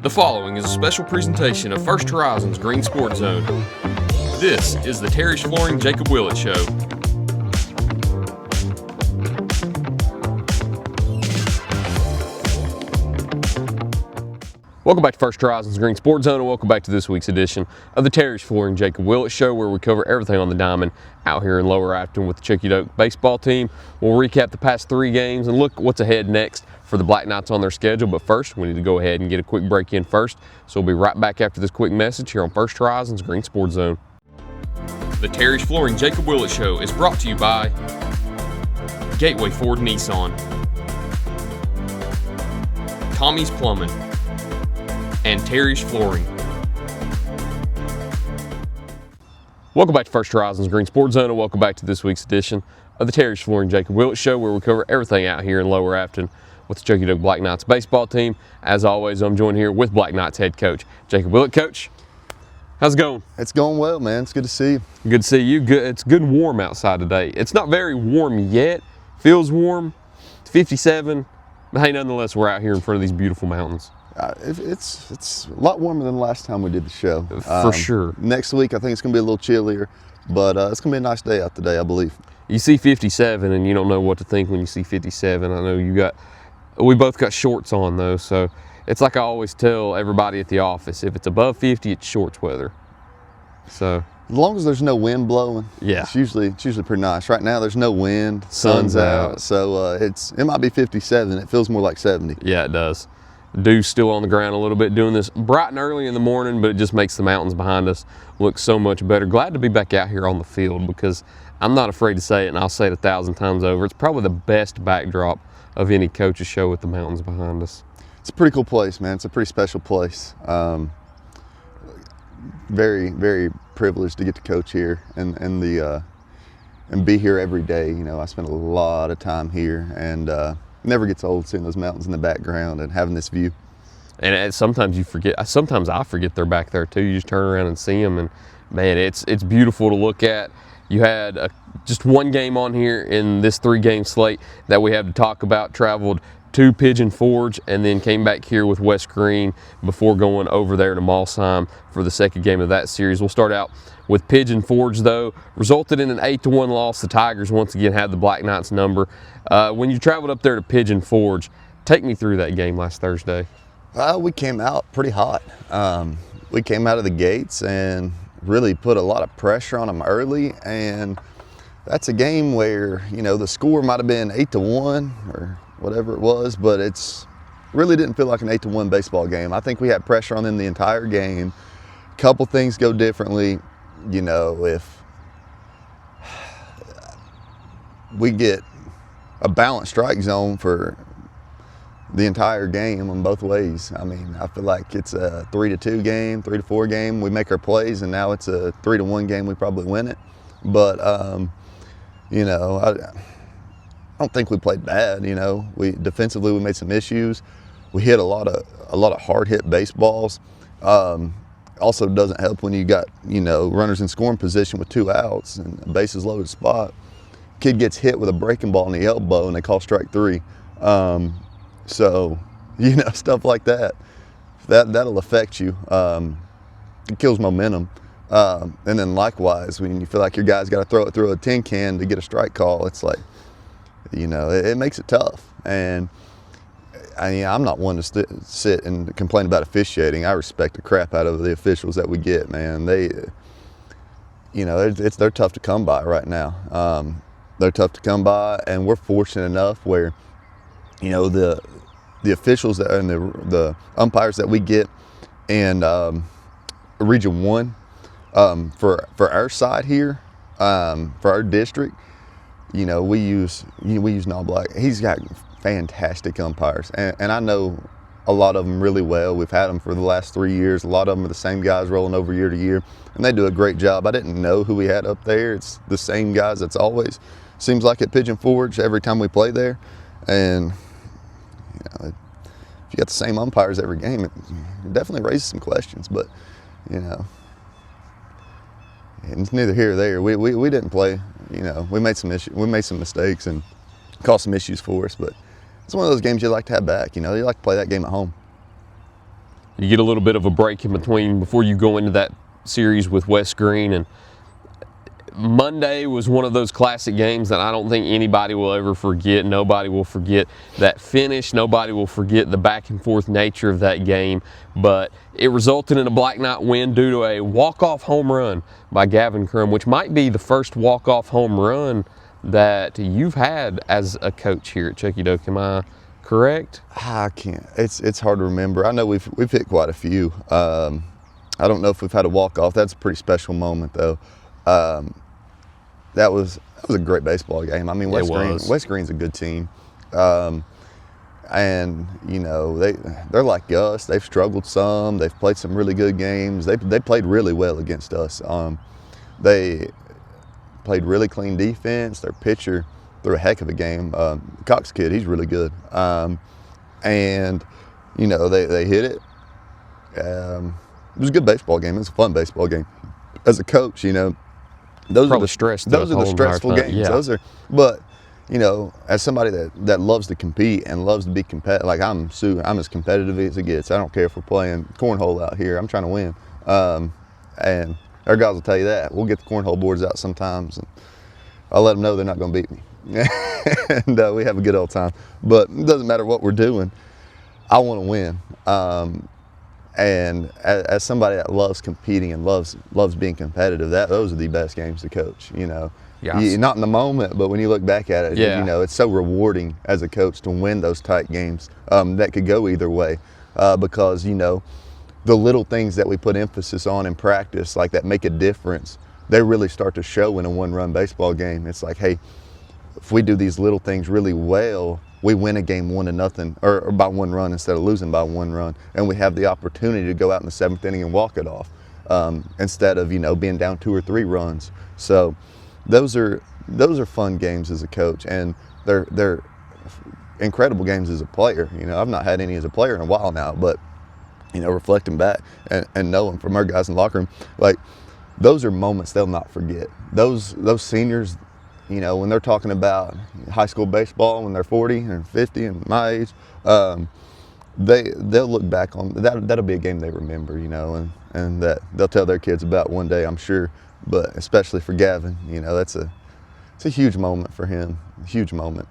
The following is a special presentation of First Horizons Green Sports Zone. This is the Terry's Flooring Jacob Willett Show. Welcome back to First Horizons Green Sports Zone, and welcome back to this week's edition of the Terry's Flooring Jacob Willett Show, where we cover everything on the diamond out here in Lower Afton with the Chuckey-Doak baseball team. We'll recap the past 3 games and look what's ahead next for the Black Knights on their schedule. But first, we need to go ahead and get a quick break in first. So we'll be right back after this quick message here on First Horizons Green Sports Zone. The Terry's Flooring Jacob Willett Show is brought to you by Gateway Ford Nissan, Tommy's Plumbing, and Terry's Flooring. Welcome back to First Horizons Green Sports Zone, and welcome back to this week's edition of the Terry's Flooring Jacob Willett Show, where we cover everything out here in Lower Afton with the Chuckey-Doak Black Knights baseball team. As always, I'm joined here with Black Knights head coach Jacob Willett. Coach, how's it going? It's going well, man. It's good to see you. Good to see you. Good. It's good and warm outside today. It's not very warm yet. Feels warm. It's 57. But hey, nonetheless, we're out here in front of these beautiful mountains. It's a lot warmer than the last time we did the show. For sure. Next week, I think it's going to be a little chillier, but it's going to be a nice day out today, I believe. You see 57, and you don't know what to think when you see 57. I know we both got shorts on, though, so it's like I always tell everybody at the office, if it's above 50, it's shorts weather. So as long as there's no wind blowing, yeah, it's usually pretty nice. Right now, there's no wind, sun's out, so it might be 57. It feels more like 70. Yeah, it does. Dew's still on the ground a little bit, doing this bright and early in the morning, but it just makes the mountains behind us look so much better. Glad to be back out here on the field, because I'm not afraid to say it, and I'll say it 1,000 times over. It's probably the best backdrop of any coach's show with the mountains behind us. It's a pretty cool place, man. It's a pretty special place. Very, very privileged to get to coach here and be here every day. You know, I spend a lot of time here, and never gets old seeing those mountains in the background and having this view. And sometimes you forget. Sometimes I forget they're back there too. You just turn around and see them, and man, it's beautiful to look at. You had just one game on here in this 3-game slate that we have to talk about. Traveled to Pigeon Forge and then came back here with West Green before going over there to Malsheim for the second game of that series. We'll start out with Pigeon Forge, though. Resulted in an 8-1 loss. The Tigers once again had the Black Knights number. When you traveled up there to Pigeon Forge, take me through that game last Thursday. We came out pretty hot. We came out of the gates and really put a lot of pressure on them early, and that's a game where, you know, the score might have been 8-1 or whatever it was, but it's really didn't feel like an 8-1 baseball game. I think we had pressure on them the entire game. A couple things go differently. You know, if we get a balanced strike zone for the entire game on both ways, I mean, I feel like it's a 3-2 game, 3-4 game. We make our plays, and now it's a 3-1 game. We probably win it. But, you know, I don't think we played bad. You know, defensively we made some issues. We hit a lot of hard hit baseballs. Also doesn't help when you got, you know, runners in scoring position with 2 outs and a bases loaded spot. Kid gets hit with a breaking ball in the elbow and they call strike 3. So, you know, stuff like that'll affect you. It kills momentum. And then likewise, when you feel like your guy's got to throw it through a tin can to get a strike call, it's like, you know, it makes it tough. And I mean, I'm not one to sit and complain about officiating. I respect the crap out of the officials that we get, man. They, you know, they're tough to come by right now. They're tough to come by, and we're fortunate enough where, you know, the officials that and the umpires that we get in Region 1 for our side here, for our district, you know, we use non-black. He's got fantastic umpires, and I know a lot of them really well. We've had them for the last 3 years. A lot of them are the same guys rolling over year to year, and they do a great job. I didn't know who we had up there. It's the same guys that's always seems like at Pigeon Forge every time we play there. And you know, if you got the same umpires every game, it definitely raises some questions. But you know, it's neither here or there. We didn't play. You know, we made some mistakes and caused some issues for us. But it's one of those games you like to have back. You know, you like to play that game at home. you get a little bit of a break in between before you go into that series with West Green. And Monday was one of those classic games that I don't think anybody will ever forget. Nobody will forget that finish. Nobody will forget the back and forth nature of that game. But it resulted in a Black Knight win due to a walk-off home run by Gavin Crum, which might be the first walk-off home run that you've had as a coach here at Chuckey-Doak. Am I correct? I can't. It's hard to remember. I know we've hit quite a few. I don't know if we've had a walk-off. That's a pretty special moment, though. That was a great baseball game. I mean, West Green's a good team, and you know they're like us. They've struggled some. They've played some really good games. They played really well against us. They played really clean defense. Their pitcher threw a heck of a game. Cox kid, he's really good, and you know they hit it. It was a good baseball game. It was a fun baseball game. As a coach, you know. Those are the stressful games. Yeah. But you know, as somebody that loves to compete and loves to be competitive, like I'm as competitive as it gets. I don't care if we're playing cornhole out here. I'm trying to win. And our guys will tell you that. We'll get the cornhole boards out sometimes, and I'll let them know they're not going to beat me. And we have a good old time. But it doesn't matter what we're doing. I want to win. And as somebody that loves competing and loves being competitive, those are the best games to coach. You know, not in the moment, but when you look back at it, you know, it's so rewarding as a coach to win those tight games that could go either way, because you know, the little things that we put emphasis on in practice, like that make a difference, they really start to show in a one-run baseball game. It's like, hey, if we do these little things really well, we win a game 1-0 or by 1 run instead of losing by 1 run, and we have the opportunity to go out in the 7th inning and walk it off instead of, you know, being down 2 or 3 runs. So those are fun games as a coach, and they're incredible games as a player. You know, I've not had any as a player in a while now, but you know, reflecting back and knowing from our guys in the locker room, like those are moments they'll not forget. Those seniors, you know, when they're talking about high school baseball when they're 40 and 50 and my age, they'll look back on that. That'll be a game they remember, you know, and that they'll tell their kids about one day, I'm sure. But especially for Gavin, you know, it's a huge moment for him. A huge moment.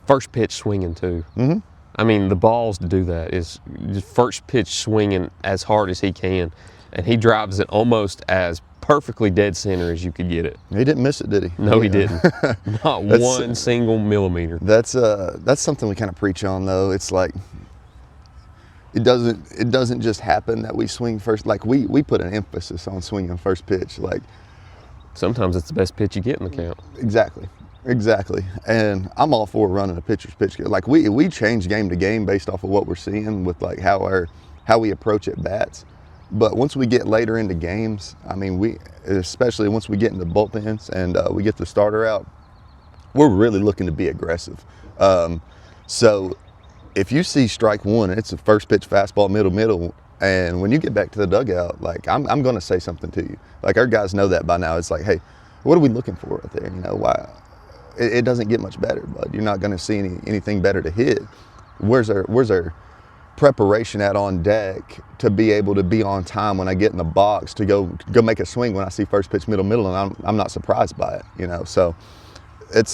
First pitch swinging too. Mm-hmm. I mean, the balls to do that is just first pitch swinging as hard as he can, and he drives it almost as perfectly dead center as you could get it. He didn't miss it, did he? No, he didn't. Not one single millimeter. That's something we kind of preach on, though. It's like it doesn't just happen that we swing first. Like we put an emphasis on swinging first pitch. Like sometimes it's the best pitch you get in the count. Exactly. And I'm all for running a pitcher's pitch. Like we change game to game based off of what we're seeing with like how we approach at bats. But once we get later into games, I mean, especially once we get into bullpens and we get the starter out, we're really looking to be aggressive. So if you see strike one, it's a first pitch fastball, middle, and when you get back to the dugout, like I'm going to say something to you. Like our guys know that by now. It's like, hey, what are we looking for out there? You know, why? It doesn't get much better, bud. You're not going to see anything better to hit. Where's our preparation at on deck to be able to be on time when I get in the box to go make a swing when I see first pitch middle, and I'm not surprised by it, you know. So it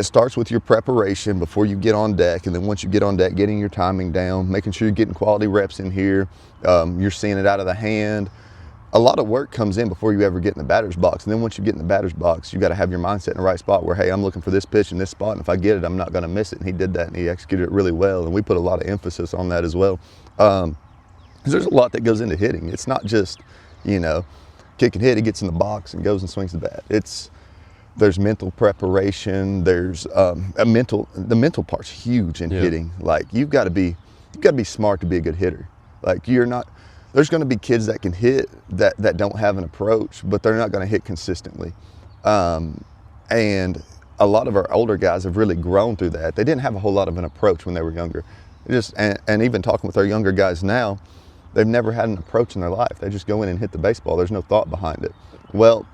starts with your preparation before you get on deck, and then once you get on deck, getting your timing down, making sure you're getting quality reps in here. You're seeing it out of the hand. A lot of work comes in before you ever get in the batter's box, and then once you get in the batter's box, you got to have your mindset in the right spot where, hey, I'm looking for this pitch in this spot, and if I get it, I'm not going to miss it. And he did that, and he executed it really well, and we put a lot of emphasis on that as well, because there's a lot that goes into hitting. It's not just, you know, kick and hit. He gets in the box and goes and swings the bat. There's mental preparation. There's the mental part's huge in hitting. Like you've got to be smart to be a good hitter. Like there's going to be kids that can hit that don't have an approach, but they're not going to hit consistently. And a lot of our older guys have really grown through that. They didn't have a whole lot of an approach when they were younger. And even talking with our younger guys now, they've never had an approach in their life. They just go in and hit the baseball. There's no thought behind it. Well,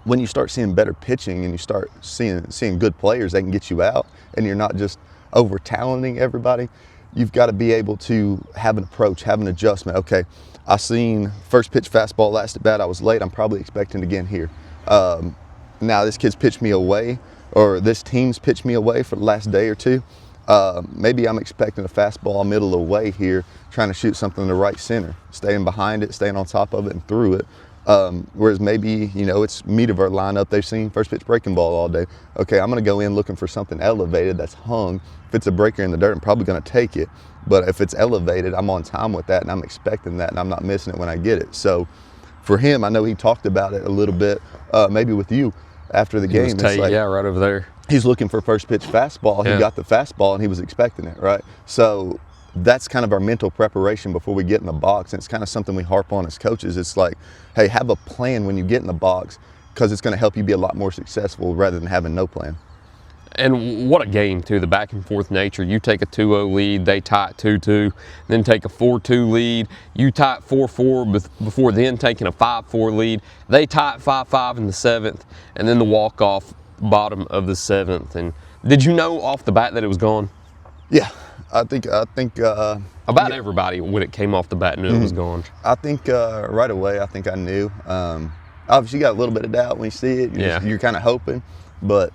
when you start seeing better pitching and you start seeing good players that can get you out, and you're not just over talenting everybody, you've got to be able to have an approach, have an adjustment. Okay, I seen first pitch fastball last at bat. I was late. I'm probably expecting again here. Now this kid's pitched me away, or this team's pitched me away for the last day or two. Maybe I'm expecting a fastball middle away here, trying to shoot something in the right center, staying behind it, staying on top of it and through it. Whereas maybe, it's meat of our lineup. They've seen first pitch breaking ball all day. Okay, I'm going to go in looking for something elevated that's hung. If it's a breaker in the dirt, I'm probably going to take it. But if it's elevated, I'm on time with that, and I'm expecting that, and I'm not missing it when I get it. So for him, I know he talked about it a little bit, maybe with you after the game. Yeah, right over there. He's looking for first pitch fastball. Yeah. He got the fastball, and he was expecting it, right? So that's kind of our mental preparation before we get in the box. And it's kind of something we harp on as coaches. It's like, hey, have a plan when you get in the box, because it's going to help you be a lot more successful rather than having no plan. And what a game, too, the back and forth nature. You take a 2-0 lead, they tie it 2-2, then take a 4-2 lead. You tie it 4-4 before then taking a 5-4 lead. They tie it 5-5 in the 7th, and then the walk-off bottom of the 7th. And did you know off the bat that it was gone? Yeah, I think about everybody when it came off the bat knew it was gone. I think right away, I knew. Obviously, you got a little bit of doubt when you see it. You're kind of hoping, but.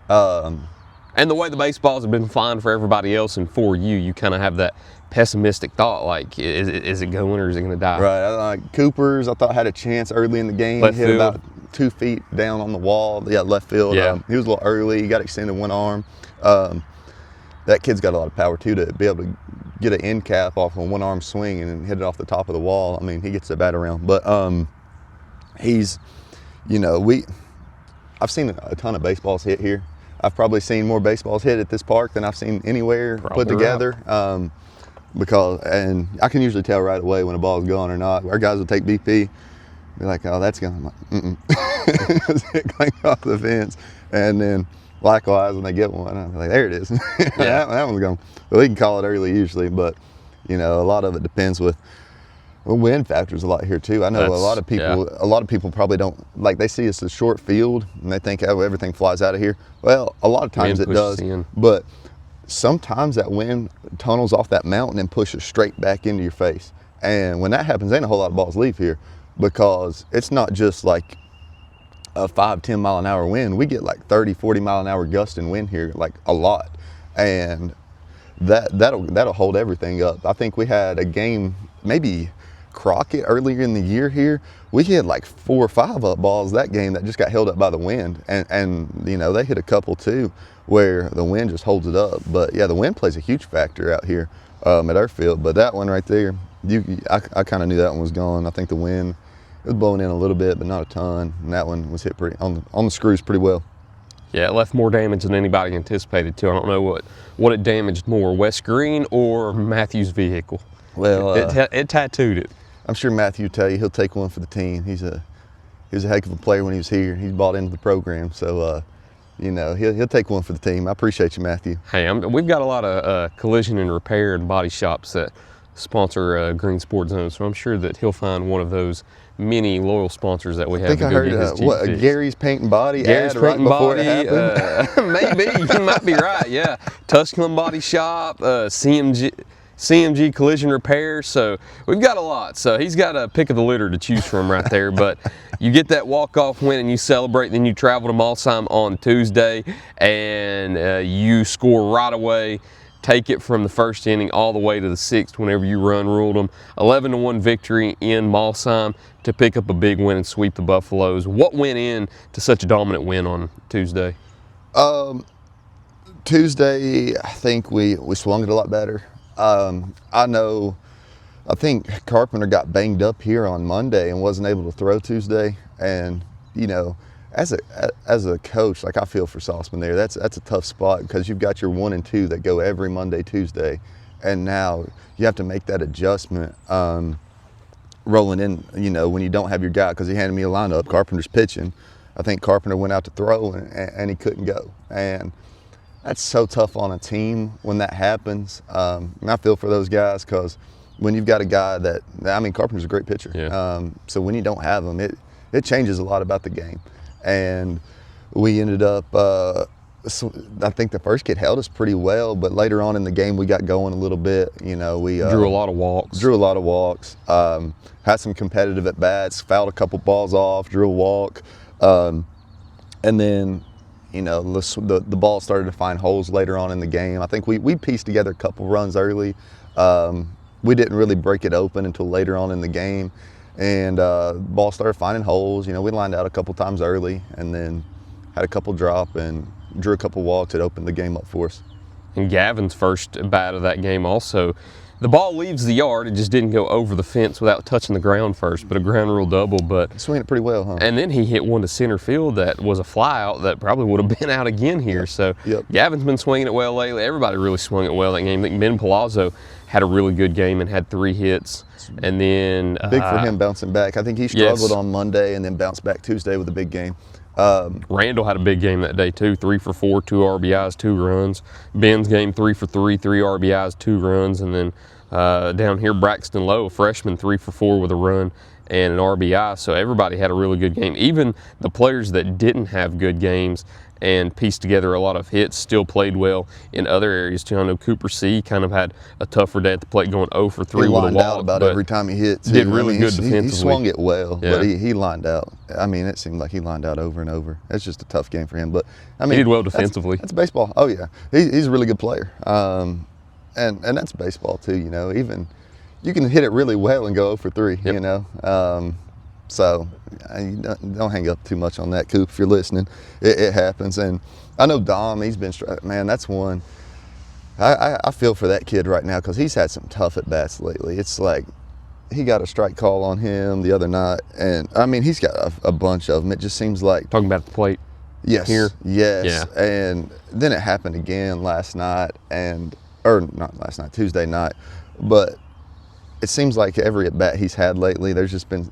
And the way the baseballs have been flying for everybody else and for you, you kind of have that pessimistic thought, like, is it going or is it going to die? Right. Like Cooper's, I thought had a chance early in the game. Left he hit field. about 2 feet down on the wall. Yeah, left field. Yeah. He was a little early. He got extended one arm. That kid's got a lot of power too, to be able to get an end cap off a one arm swing and hit it off the top of the wall. I mean, he gets the bat around, but he's, I've seen a ton of baseballs hit here. I've probably seen more baseballs hit at this park than I've seen anywhere put together. And I can usually tell right away when a ball's gone or not. Our guys will take BP, be like, oh, that's gone. I'm like, It's hit clean off the fence. And then likewise, when they get one, I'm like, there it is. that one's gone. Well, we can call it early usually, but a lot of it depends with. Well, wind factors a lot here too. I know a lot of people probably don't, like, they see it's a short field and they think, oh, everything flies out of here. Well, a lot of times it does, but sometimes that wind tunnels off that mountain and pushes straight back into your face. And when that happens, ain't a whole lot of balls leave here, because it's not just like a 5-10 mile an hour wind. We get like 30-40 mile an hour gust and wind here, like a lot. And that'll hold everything up. I think we had a game, maybe Crockett earlier in the year here, we hit like 4 or 5 up balls that game that just got held up by the wind, and they hit a couple too where the wind just holds it up. But yeah, the wind plays a huge factor out here at our field. But that one right there, I kind of knew that one was gone. I think the wind, it was blowing in a little bit, but not a ton, and that one was hit pretty on the screws pretty well. Yeah, it left more damage than anybody anticipated too. I don't know what it damaged more, Wes Green or Matthew's vehicle. Well, it tattooed it. I'm sure Matthew will tell you he'll take one for the team. He was a heck of a player when he was here. He's bought into the program, so he'll take one for the team. I appreciate you, Matthew. Hey, we've got a lot of collision and repair and body shops that sponsor Green Sports Zone, so I'm sure that he'll find one of those many loyal sponsors that we have. I think I heard Gary's Paint and Body Gary's ad right before it happened. Maybe you might be right. Yeah, Tusculum Body Shop, CMG Collision Repair. So we've got a lot. So he's got a pick of the litter to choose from right there. But you get that walk-off win and you celebrate. Then you travel to Malsheim on Tuesday and you score right away. Take it from the first inning all the way to the 6th whenever you ruled them. 11-1 victory in Malsheim to pick up a big win and sweep the Buffaloes. What went in to such a dominant win on Tuesday? Tuesday, I think we swung it a lot better. I think Carpenter got banged up here on Monday and wasn't able to throw Tuesday. And, as a coach, like, I feel for Sauceman there. That's a tough spot, because you've got your 1 and 2 that go every Monday, Tuesday. And now you have to make that adjustment rolling in, when you don't have your guy, because he handed me a lineup. Carpenter's pitching. I think Carpenter went out to throw and he couldn't go. And that's so tough on a team when that happens. And I feel for those guys, because when you've got a guy Carpenter's a great pitcher. Yeah. So when you don't have him, it changes a lot about the game. And we ended up, I think the first kid held us pretty well, but later on in the game we got going a little bit. We drew a lot of walks. Had some competitive at bats, fouled a couple balls off, drew a walk, and then the ball started to find holes later on in the game. I think we pieced together a couple runs early. We didn't really break it open until later on in the game, and the ball started finding holes. We lined out a couple times early, and then had a couple drop and drew a couple walks. It opened the game up for us. And Gavin's first bat of that game also, the ball leaves the yard. It just didn't go over the fence without touching the ground first, but a ground rule double. But swinging it pretty well, huh? And then he hit one to center field that was a fly out that probably would have been out again here. Yep. So Yep. Gavin's been swinging it well lately. Everybody really swung it well that game. I think Ben Palazzo had a really good game and had 3 hits. And then big for him bouncing back. I think he struggled on Monday and then bounced back Tuesday with a big game. Randall had a big game that day too, 3 for 4, 2 RBIs, 2 runs. Ben's game 3 for 3, 3 RBIs, 2 runs, and then down here Braxton Lowe, a freshman, 3 for 4 with a run and an RBI. So everybody had a really good game. Even the players that didn't have good games and pieced together a lot of hits still played well in other areas too. I know Cooper C kind of had a tougher day at the plate, going 0 for 3 with a walk. He lined out about every time he hit. Too. Did really good defensively. He swung it well, but he lined out. I mean, it seemed like he lined out over and over. It's just a tough game for him. But I mean, he did well defensively. That's baseball. Oh yeah, he's a really good player. And that's baseball too. Even you can hit it really well and go 0 for 3. Yep. So don't hang up too much on that, Coop, if you're listening. It happens. And I know Dom, he's been, man, that's one. I feel for that kid right now because he's had some tough at-bats lately. It's like he got a strike call on him the other night. And, I mean, he's got a bunch of them. It just seems like. Talking about the plate. Yes. Here? Yes. Yeah. And then it happened again last night, or not last night, Tuesday night. But it seems like every at-bat he's had lately, there's just been.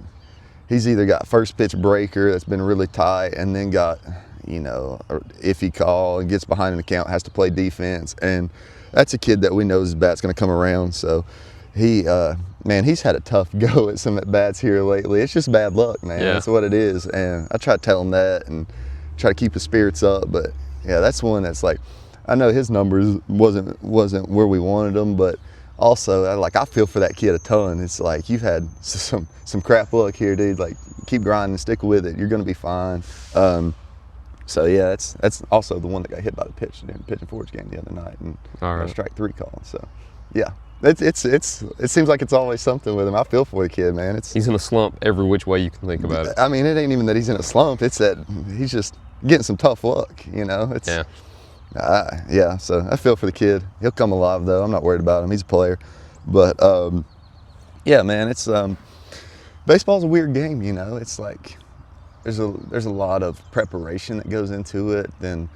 He's either got first pitch breaker that's been really tight and then got, or iffy call and gets behind an account, has to play defense. And that's a kid that we know his bat's going to come around. So he's had a tough go at some at-bats here lately. It's just bad luck, man. Yeah. That's what it is. And I try to tell him that and try to keep his spirits up. But, yeah, that's one that's like, I know his numbers wasn't where we wanted them, but also, I feel for that kid a ton. It's like, you've had some crap luck here, dude. Like, keep grinding, stick with it. You're going to be fine. So, yeah, that's also the one that got hit by the pitch during the pitching forge game the other night and got a strike 3 call. So, yeah, it seems like it's always something with him. I feel for the kid, man. He's in a slump every which way you can think about it. I mean, it ain't even that he's in a slump. It's that he's just getting some tough luck, It's, yeah, so I feel for the kid. He'll come alive, though. I'm not worried about him. He's a player. But, yeah, man, it's baseball's a weird game, It's like there's a lot of preparation that goes into it, then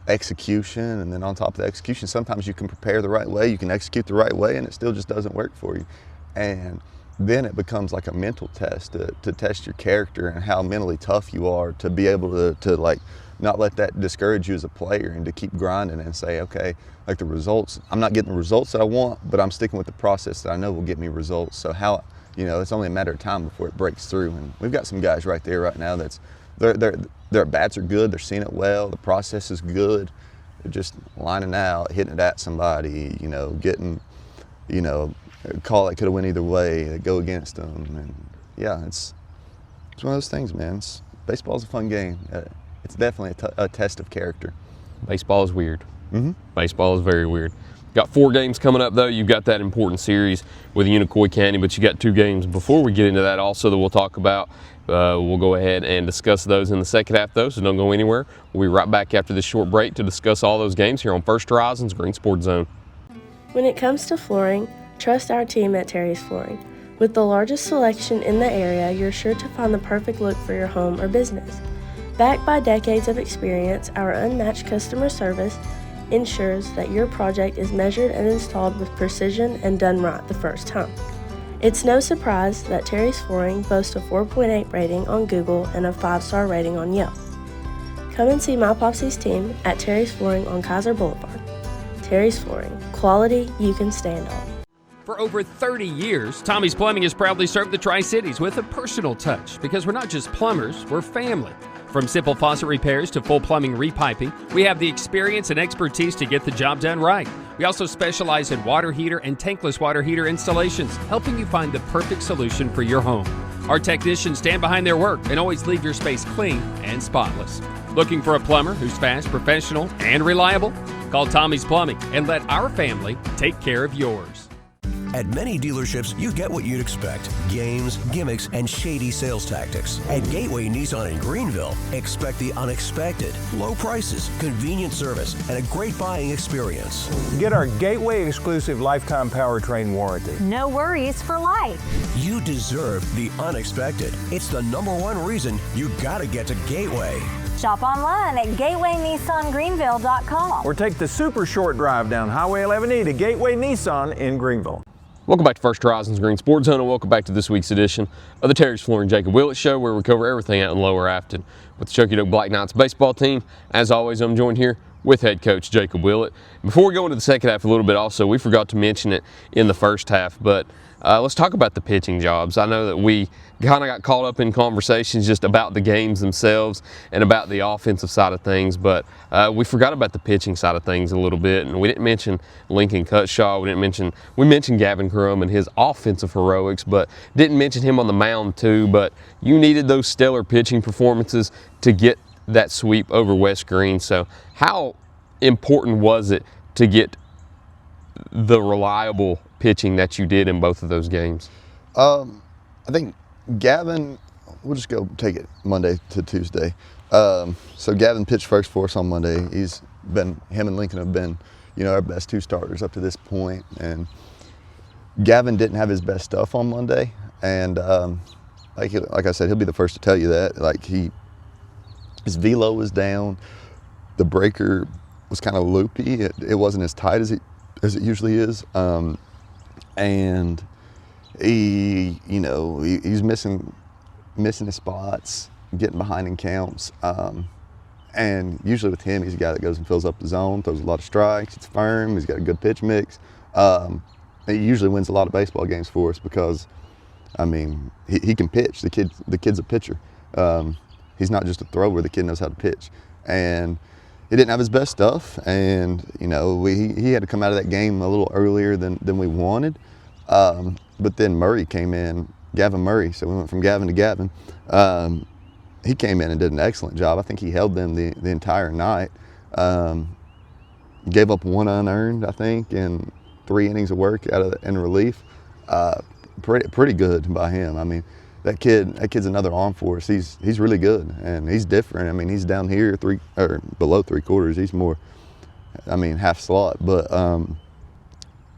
execution, and then on top of the execution, sometimes you can prepare the right way, you can execute the right way, and it still just doesn't work for you. And then it becomes like a mental test to test your character and how mentally tough you are to be able to like, not let that discourage you as a player and to keep grinding and say, okay, like the results, I'm not getting the results that I want, but I'm sticking with the process that I know will get me results. So how, it's only a matter of time before it breaks through. And we've got some guys right there right now their bats are good, they're seeing it well, the process is good. They're just lining out, hitting it at somebody, getting, a call that could have went either way, that go against them. And yeah, it's one of those things, man. Baseball's a fun game. It's definitely a test of character. Baseball is weird. Mm-hmm. Baseball is very weird. Got 4 games coming up, though. You've got that important series with Unicoi County, but you got 2 games before we get into that also that we'll talk about. We'll go ahead and discuss those in the second half, though, so don't go anywhere. We'll be right back after this short break to discuss all those games here on First Horizons Green Sports Zone. When it comes to flooring, trust our team at Terry's Flooring. With the largest selection in the area, you're sure to find the perfect look for your home or business. Backed by decades of experience, our unmatched customer service ensures that your project is measured and installed with precision and done right the first time. It's no surprise that Terry's Flooring boasts a 4.8 rating on Google and a 5-star rating on Yelp. Come and see my Popsy's team at Terry's Flooring on Kaiser Boulevard. Terry's Flooring, quality you can stand on. For over 30 years, Tommy's Plumbing has proudly served the Tri-Cities with a personal touch because we're not just plumbers, we're family. From simple faucet repairs to full plumbing repiping, we have the experience and expertise to get the job done right. We also specialize in water heater and tankless water heater installations, helping you find the perfect solution for your home. Our technicians stand behind their work and always leave your space clean and spotless. Looking for a plumber who's fast, professional, and reliable? Call Tommy's Plumbing and let our family take care of yours. At many dealerships, you get what you'd expect. Games, gimmicks, and shady sales tactics. At Gateway Nissan in Greenville, expect the unexpected. Low prices, convenient service, and a great buying experience. Get our Gateway exclusive lifetime powertrain warranty. No worries for life. You deserve the unexpected. It's the #1 reason you gotta get to Gateway. Shop online at GatewayNissanGreenville.com. Or take the super short drive down Highway 11E to Gateway Nissan in Greenville. Welcome back to First Horizons Green Sports Zone, and welcome back to this week's edition of the Terry's Flooring Jacob Willett Show, where we cover everything out in Lower Afton with the Chuckey-Doak Black Knights baseball team. As always, I'm joined here with head coach Jacob Willett. Before we go into the second half a little bit also, we forgot to mention it in the first half, but let's talk about the pitching jobs. I know that we kind of got caught up in conversations just about the games themselves and about the offensive side of things, but we forgot about the pitching side of things a little bit, and we didn't mention Lincoln Cutshaw. We mentioned Gavin Crum and his offensive heroics, but didn't mention him on the mound too. But you needed those stellar pitching performances to get that sweep over West Green. So how important was it to get the reliable pitching that you did in both of those games? I think Gavin, we'll just go take it Monday to Tuesday. So Gavin pitched first for us on Monday. Him and Lincoln have been, our best two starters up to this point. And Gavin didn't have his best stuff on Monday. And like I said, he'll be the first to tell you that. His velo was down. The breaker was kind of loopy. It wasn't as tight as it usually is. And he's missing his spots, getting behind in counts. And usually with him, he's a guy that goes and fills up the zone, throws a lot of strikes, it's firm, he's got a good pitch mix. He usually wins a lot of baseball games for us because, he can pitch. The kid's a pitcher. He's not just a thrower, the kid knows how to pitch. And he didn't have his best stuff, and he had to come out of that game a little earlier than we wanted. But then Murray came in, Gavin Murray, so we went from Gavin to Gavin. He came in and did an excellent job. I think he held them the entire night. Gave up one unearned, I think, in 3 innings of work in relief. Pretty good by him. That kid's another arm for us. He's really good, and he's different. He's down here below 3/4. He's more, half slot, but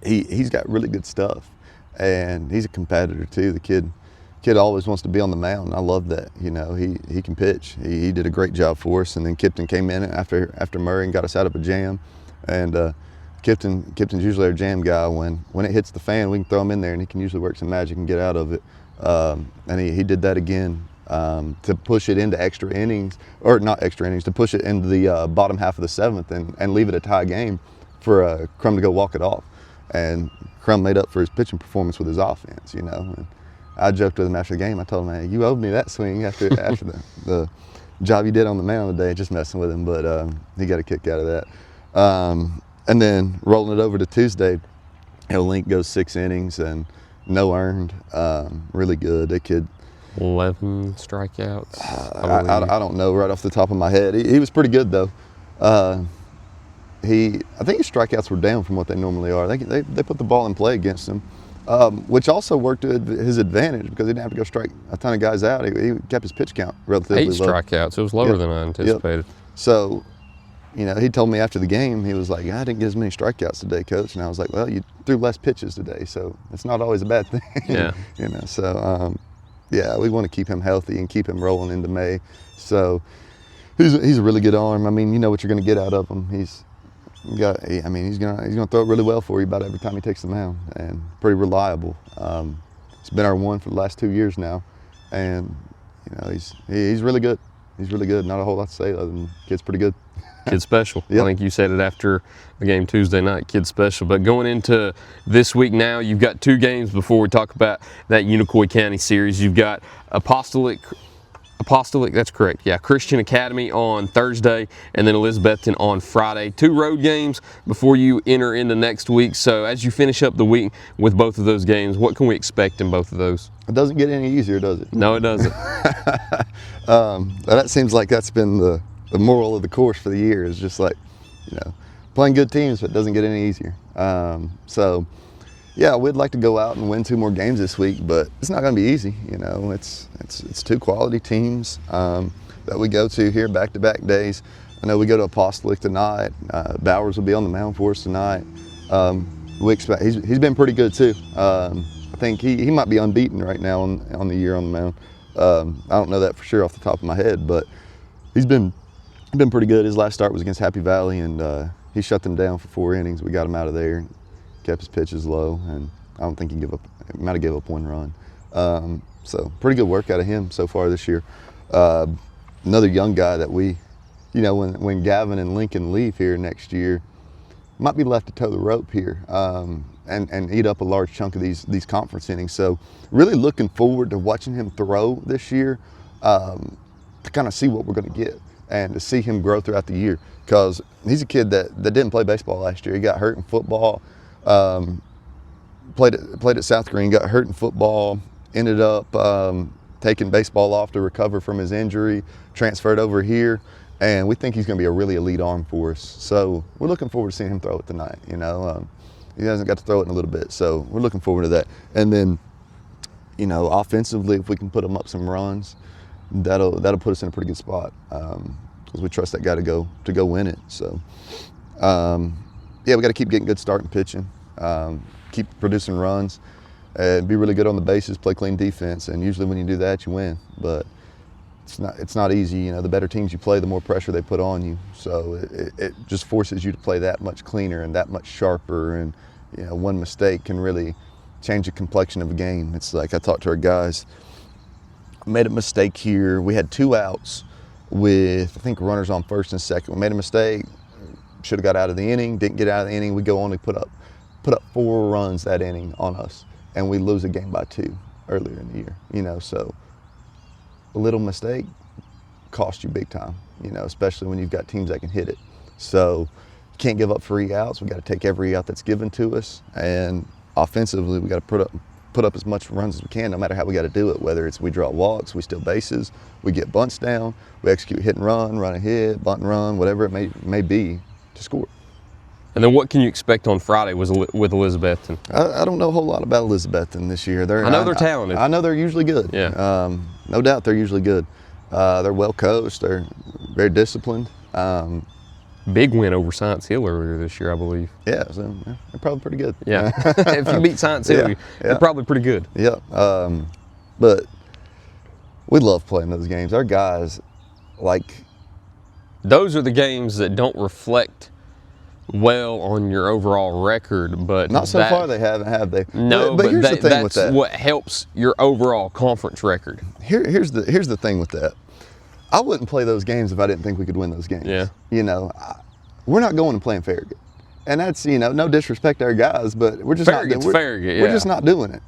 he's got really good stuff, and he's a competitor too. The kid always wants to be on the mound. I love that. He can pitch. He did a great job for us, and then Kipton came in after Murray and got us out of a jam, and Kipton's usually our jam guy. When it hits the fan, we can throw him in there, and he can usually work some magic and get out of it. And he did that again to push it into extra innings, or not extra innings, to push it into the bottom half of the 7th and leave it a tie game for Crum to go walk it off. And Crum made up for his pitching performance with his offense, And I joked with him after the game. I told him, "Hey, you owed me that swing after the job you did on the mound today," just messing with him. But he got a kick out of that. And then rolling it over to Tuesday, Link goes 6 innings and no earned. Really good. That kid. 11 strikeouts. I don't know right off the top of my head. He was pretty good though. I think his strikeouts were down from what they normally are. They put the ball in play against him, which also worked to his advantage because he didn't have to go strike a ton of guys out. He kept his pitch count relatively low. 8 strikeouts. It was lower than I anticipated. Yep. So, he told me after the game, he was like, "I didn't get as many strikeouts today, Coach." And I was like, "Well, you threw less pitches today, so it's not always a bad thing." Yeah. So, we want to keep him healthy and keep him rolling into May. So he's a really good arm. You know what you're going to get out of him. He's going to throw it really well for you about every time he takes the mound, and pretty reliable. It's been our one for the last 2 years now, and he's really good. He's really good. Not a whole lot to say other than kid's pretty good. Kid special. Yep. I think you said it after the game Tuesday night, kid special. But going into this week now, you've got 2 games before we talk about that Unicoi County series. You've got Apostolic Apostolic, that's correct. Yeah, Christian Academy on Thursday, and then Elizabethton on Friday. 2 road games before you enter into next week. So as you finish up the week with both of those games, what can we expect in both of those? It doesn't get any easier, does it? No, it doesn't. That seems like that's been the moral of the course for the year, is just like, playing good teams, but it doesn't get any easier. So, yeah, we'd like to go out and win 2 more games this week, but it's not going to be easy. It's 2 quality teams that we go to here back-to-back days. I know we go to Apostolic tonight. Bowers will be on the mound for us tonight. We expect he's been pretty good too. I think he might be unbeaten right now on the year on the mound. I don't know that for sure off the top of my head, but he's been pretty good. His last start was against Happy Valley, and he shut them down for 4 innings. We got him out of there, kept his pitches low, and I don't think he might have gave up 1 run. So pretty good work out of him so far this year. Another young guy that we, when Gavin and Lincoln leave here next year, might be left to toe the rope here and eat up a large chunk of these conference innings. So really looking forward to watching him throw this year to kind of see what we're going to get and to see him grow throughout the year, because he's a kid that didn't play baseball last year. He got hurt in football, played at South Green, got hurt in football, ended up taking baseball off to recover from his injury, transferred over here, and we think he's going to be a really elite arm for us. So we're looking forward to seeing him throw it tonight. He hasn't got to throw it in a little bit, so we're looking forward to that. And then, offensively, if we can put him up some runs, that'll put us in a pretty good spot, because we trust that guy to go win it. So, yeah, we got to keep getting good starting pitching, keep producing runs, and be really good on the bases, play clean defense. And usually when you do that, you win. But it's not easy. The better teams you play, the more pressure they put on you. So it just forces you to play that much cleaner and that much sharper. And one mistake can really change the complexion of a game. It's like I talked to our guys. Made a mistake here. We had 2 outs with, I think, runners on first and second. We made a mistake. Should have got out of the inning. Didn't get out of the inning. We go on and put up 4 runs that inning on us, and we lose a game by 2 earlier in the year. So a little mistake cost you big time. Especially when you've got teams that can hit it. So you can't give up free outs. We got to take every out that's given to us, and offensively, we got to put up as much runs as we can, no matter how we got to do it, whether it's we draw walks, we steal bases, we get bunts down, we execute hit and run a hit, bunt and run, whatever it may be to score. And then what can you expect on Friday with Elizabethton? I don't know a whole lot about Elizabethton this year. I know they're talented. I know they're usually good. Yeah. No doubt they're usually good. They're well coached. They're very disciplined. Big win over Science Hill earlier this year, I believe. Yeah, so they're probably pretty good. Yeah. If you beat Science Hill, they're probably pretty good. Yeah. But we love playing those games. Our guys, those are the games that don't reflect well on your overall record, but not so far they haven't, have they? No, but here's the thing with that. That's what helps your overall conference record. Here's the thing with that. I wouldn't play those games if I didn't think we could win those games. Yeah. We're not going and playing Farragut, and that's no disrespect to our guys, but we're just Farragut's not. Farragut, yeah. We're just not doing it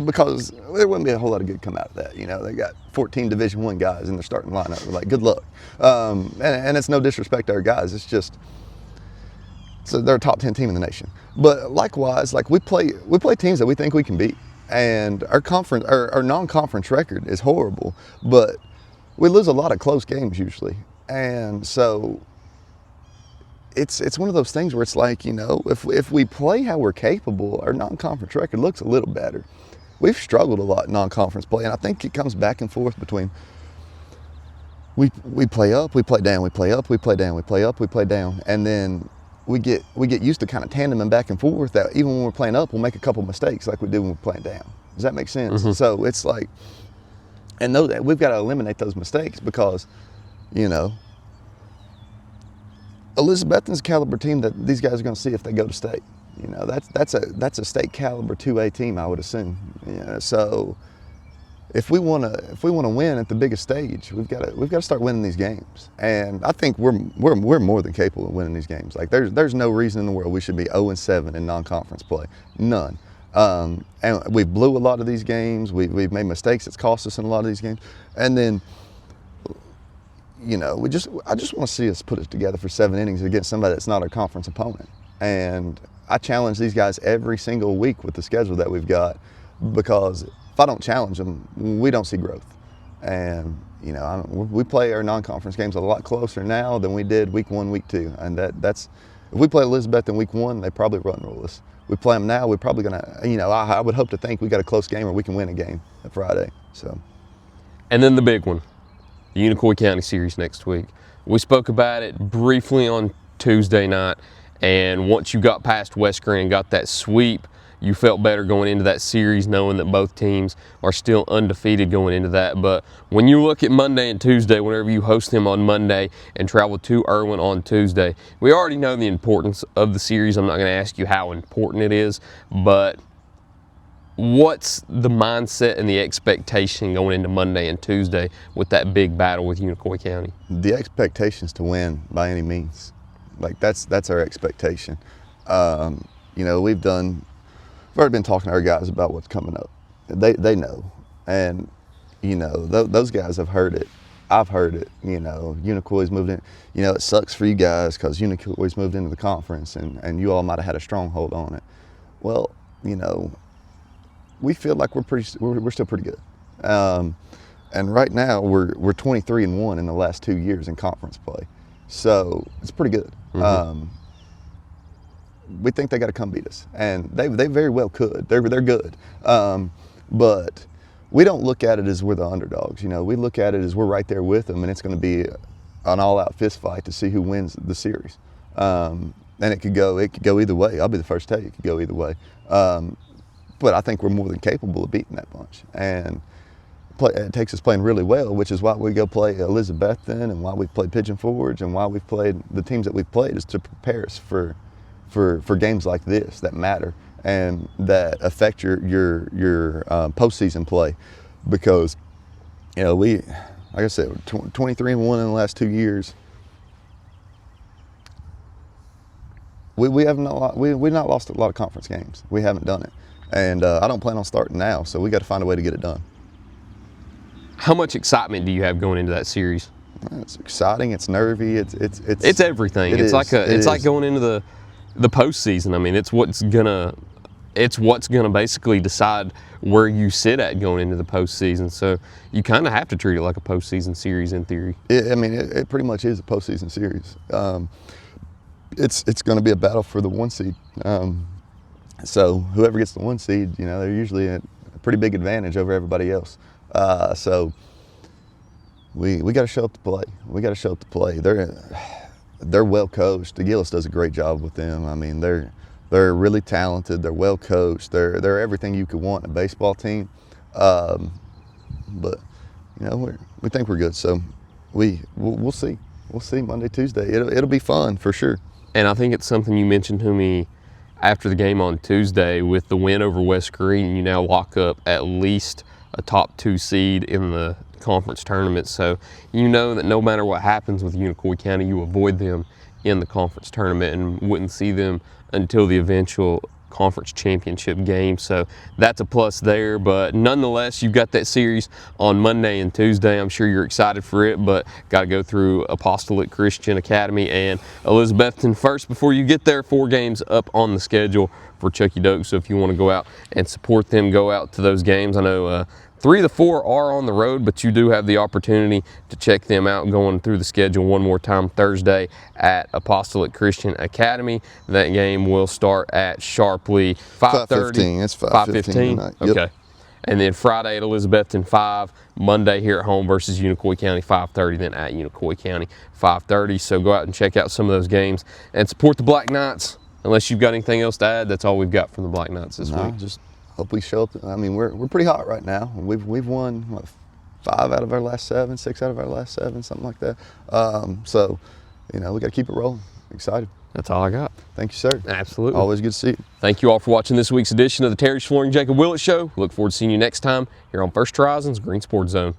because there wouldn't be a whole lot of good come out of that. They got 14 Division I guys in their starting lineup. We're like, good luck, and it's no disrespect to our guys. It's just so they're a top 10 team in the nation. But likewise, we play teams that we think we can beat, and our conference, our non-conference record is horrible, but we lose a lot of close games usually, and so it's one of those things where it's like, if we play how we're capable, our non-conference record looks a little better. We've struggled a lot in non-conference play, and I think it comes back and forth between we play up, we play down, we play up, we play down, we play up, we play down, and then we get used to kind of tandeming back and forth that even when we're playing up, we'll make a couple mistakes like we do when we're playing down. Does that make sense? Mm-hmm. So it's like, and know that we've got to eliminate those mistakes because, Elizabethton's a caliber team that these guys are going to see if they go to state. That's a state caliber 2A team, I would assume. So if we want to win at the biggest stage, we've got to start winning these games. And I think we're more than capable of winning these games. There's no reason in the world we should be 0-7 in non-conference play. None. And we blew a lot of these games. We've made mistakes that's cost us in a lot of these games. And then, you know, I just want to see us put it together for 7 innings against somebody that's not a conference opponent. And I challenge these guys every single week with the schedule that we've got, because if I don't challenge them, we don't see growth. And, you know, we play our non-conference games a lot closer now than we did week 1, week 2. And that's, if we play Elizabeth in week 1, they probably run rule us. We play them now, we're probably going to, you know, I would hope to think we got a close game or we can win a game at Friday. So. And then the big one, the Unicoi County series next week. We spoke about it briefly on Tuesday night, and once you got past West Green and got that sweep, you felt better going into that series knowing that both teams are still undefeated going into that. But when you look at Monday and Tuesday, whenever you host them on Monday and travel to Irwin on Tuesday, we already know the importance of the series. I'm not going to ask you how important it is, but what's the mindset and the expectation going into Monday and Tuesday with that big battle with Unicoi County? The expectation is to win by any means. Like that's our expectation. You know, we've already been talking to our guys about what's coming up. They know, and you know those guys have heard it. I've heard it. You know, Unicoi's moved in. You know, it sucks for you guys because Unicoi's moved into the conference, and you all might have had a stronghold on it. Well, you know, we feel like we're still pretty good. And right now we're 23-1 in the last 2 years in conference play, so it's pretty good. Mm-hmm. We think they got to come beat us, and they very well could. They're good, but we don't look at it as we're the underdogs. You know, we look at it as we're right there with them, and it's going to be an all-out fist fight to see who wins the series. And it could go either way. I'll be the first to tell you it could go either way. But I think we're more than capable of beating that bunch, and it takes us playing really well, which is why we go play Elizabethton, and why we played Pigeon Forge, and why we've played the teams that we've played, is to prepare us for games like this that matter and that affect your postseason play. Because, you know, like I said, 23-1 in the last 2 years. We've not lost a lot of conference games. We haven't done it, and I don't plan on starting now. So we got to find a way to get it done. How much excitement do you have going into that series? It's exciting. It's nervy. It's everything. It's like going into the postseason. I mean, it's what's gonna basically decide where you sit at going into the postseason. So you kind of have to treat it like a postseason series in theory. It pretty much is a postseason series. It's going to be a battle for the 1 seed. So whoever gets the 1 seed, you know, they're usually at a pretty big advantage over everybody else. So we got to show up to play. We got to show up to play. They're well coached. The Gillis does a great job with them. I mean, they're really talented. They're well coached. They're everything you could want in a baseball team. But you know, we think we're good. So we'll see. We'll see Monday, Tuesday. It'll be fun for sure. And I think it's something you mentioned to me after the game on Tuesday. With the win over West Green, you now lock up at least a top 2 seed in the conference tournament. So you know that no matter what happens with Unicoi County, you avoid them in the conference tournament and wouldn't see them until the eventual conference championship game. So that's a plus there. But nonetheless, you've got that series on Monday and Tuesday. I'm sure you're excited for it, but got to go through Apostolic Christian Academy and Elizabethton first before you get there. 4 games up on the schedule for Chuckey-Doak. So if you want to go out and support them, go out to those games. I know 3 of the 4 are on the road, but you do have the opportunity to check them out going through the schedule one more time. Thursday at Apostolic Christian Academy. That game will start at sharply 5:30. It's 5:15 tonight. Yep. Okay. And then Friday at Elizabethton 5, Monday here at home versus Unicoi County 5:30, then at Unicoi County 5:30. So go out and check out some of those games and support the Black Knights. Unless you've got anything else to add, that's all we've got from the Black Knights this week. Just hope we show up. I mean, we're pretty hot right now. We've won what, 5 out of our last 7, 6 out of our last 7, something like that. So, you know, we got to keep it rolling. Excited. That's all I got. Thank you, sir. Absolutely. Always good to see you. Thank you all for watching this week's edition of the Terry's Flooring Jacob Willett Show. Look forward to seeing you next time here on First Horizons Green Sports Zone.